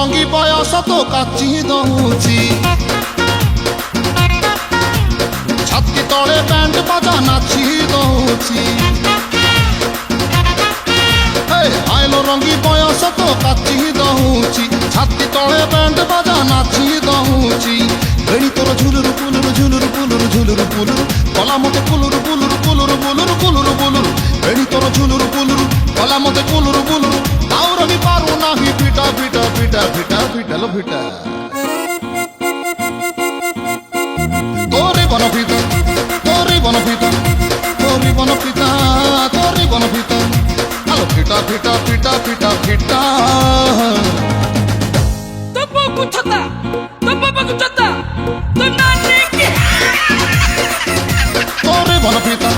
ରଙ୍ଗି ବୟସ ତ କାଚି ଦଉଛି ଛାତି ତଳେ ବ୍ୟାଣ୍ଡ ବାଜା ନାଚି ଦଉଛି ଆଇଲୋ ରଙ୍ଗି ବୟସ ତ କାଚି ଦଉଛି ଛାତି ତଳେ ବ୍ୟାଣ୍ଡ ବାଜା ନାଚି ଦଉଛି ବେଣୀ ତୋର ଝୁଲୁରୁ ପୁଲୁରୁ ଝୁଲୁରୁ ପୁଲୁରୁ ଝୁଲୁରୁ ପୁଲୁରୁ କଲା ମତେ କୁଲୁରୁ ପୁଲୁରୁ କୁଲୁରୁ ବୁଲୁରୁ କୁଲୁରୁ ବୁଲୁରୁ ବେଣୀ ତୋର ଝୁଲୁରୁ ପୁଲୁରୁ କଲା ମତେ କୁଲୁରୁ ବୁଲୁରୁ ଆଉ ରହି ପାରୁ ନାହିଁ ଫିଟା ଫିଟା ଫିଟା ଫିଟା ଫିଟାଲୋ ଫିଟା তোরে বনপিতা তোরে বনপিতা তোরে বনপিতা তোরে বনপিতা আলো ফিটা ফিটা ফিটা ফিটা ফিটা তোপো কুছতা তো নানি কি তোরে বনপিতা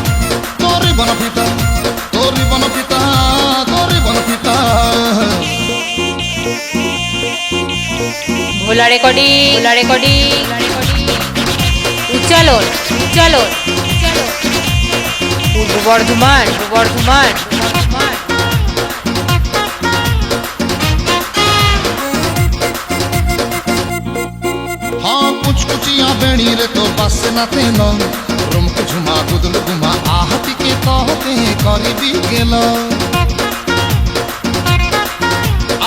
তোরে বনপিতা তোরে বনপিতা তোরে বনপিতা ভোলা রেকর্ডিং উচ্চালন পূর্ব বর্ধমান हाँ कुछ कुचिया बेणी रे तो बस न तेल रुम को झुमा गुदल गुमा आहती के कहते करी भी गेल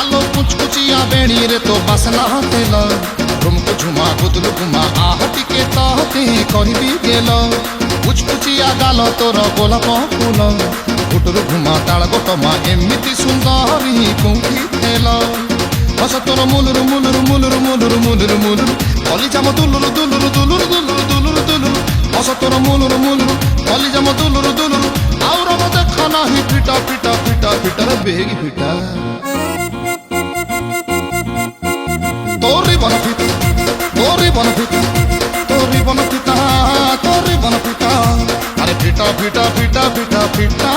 आलो कुछ कुचिया बेणी रे तो बस न तेल रुम को झुमा गुदल गुमा आहती के कहते करी भी गेल कुछ कुचिया गाल तोर गोलाप फूल गुटुरु घुमा ताल गोटमा एमिति सुंदरी कोठी थेल हस तोर मुलुरु मुलुरु मुलुरु मुलुरु मुलुरु मुलुरु कलिजाम दुलुरु दुलुरु दुलुरु दुलुरु दुलुरु दुलुरु हस तोर मुलुरु मुलुरु कलिजाम दुलुरु दुलुरु आउर म देखा नाही फिटा फिटा फिटा फिटा रे बेगी फिटा तोरी बनपिता तोरी बनपिता तोरी बनपिता तोरी बनपिता अरे फिटा फिटा फिटा फिटा फिटा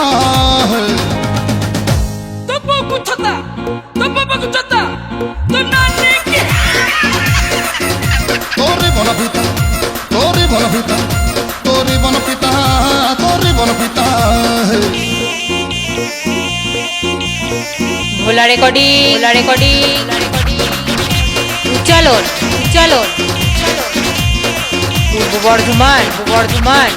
তোপো কুছতা তো নানি কি তোরে বনপিতা তোরে বনপিতা তোরে বনপিতা তোরে বনপিতা ভোলা রেকর্ডিং উচ্চালন পূর্ব বর্ধমান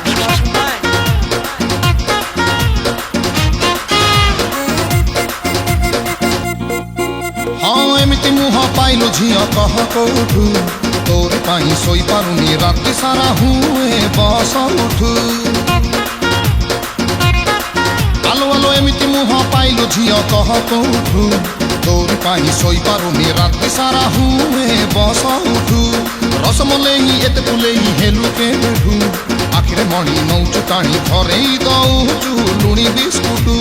हाँ एमती मुह पाइलु झिया कह कौठु तोरी पाई सोई पारुनी राति सारा हुए बस उठु आलो आलो एमती मुह पाइलु झिया कह कौठु तोरी पाई सोई पारुनी राति सारा हुए बस उठु रसमलेई एते फुलेई हेलु के बेठु आखिरे मणि नौचु टाणी धरेई दौचु लुणी बिस्कुटु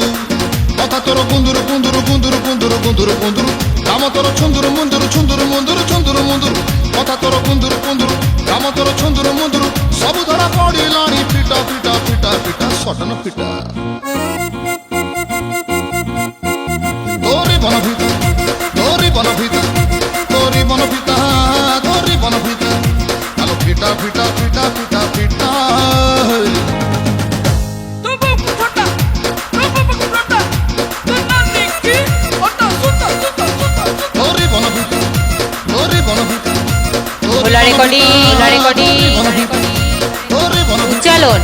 कथा तोर गुंदुरु गुंदुरु गुंदुरु गुंदुरु गुंदुरु गुंदुरु काम तोर छुंदुरु मुंदुरु छुंदुरु मुंदुरु छुंदुरु मुंदुरु कथा तोर गुंदुरु गुंदुरु काम तोर छुंदुरु मुंदुरु सब धरा पड़िलाणी फिटा फिटा फिटा फिटा सटन फिटा तोरी बनपिता तोरी बनपिता तोरी बनपिता तोरी बनपिता आलो फिटा फिटा फिटा फिटा फिटा তোপো কুছতা তো নানি কি ওটা সুতা তোরে বনপিতা তোরে বনপিতা ভোলা রেকর্ডিং তোরে বনপিতা উচ্চালন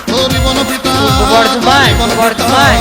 তোরে বনপিতা পূর্ব বর্ধমান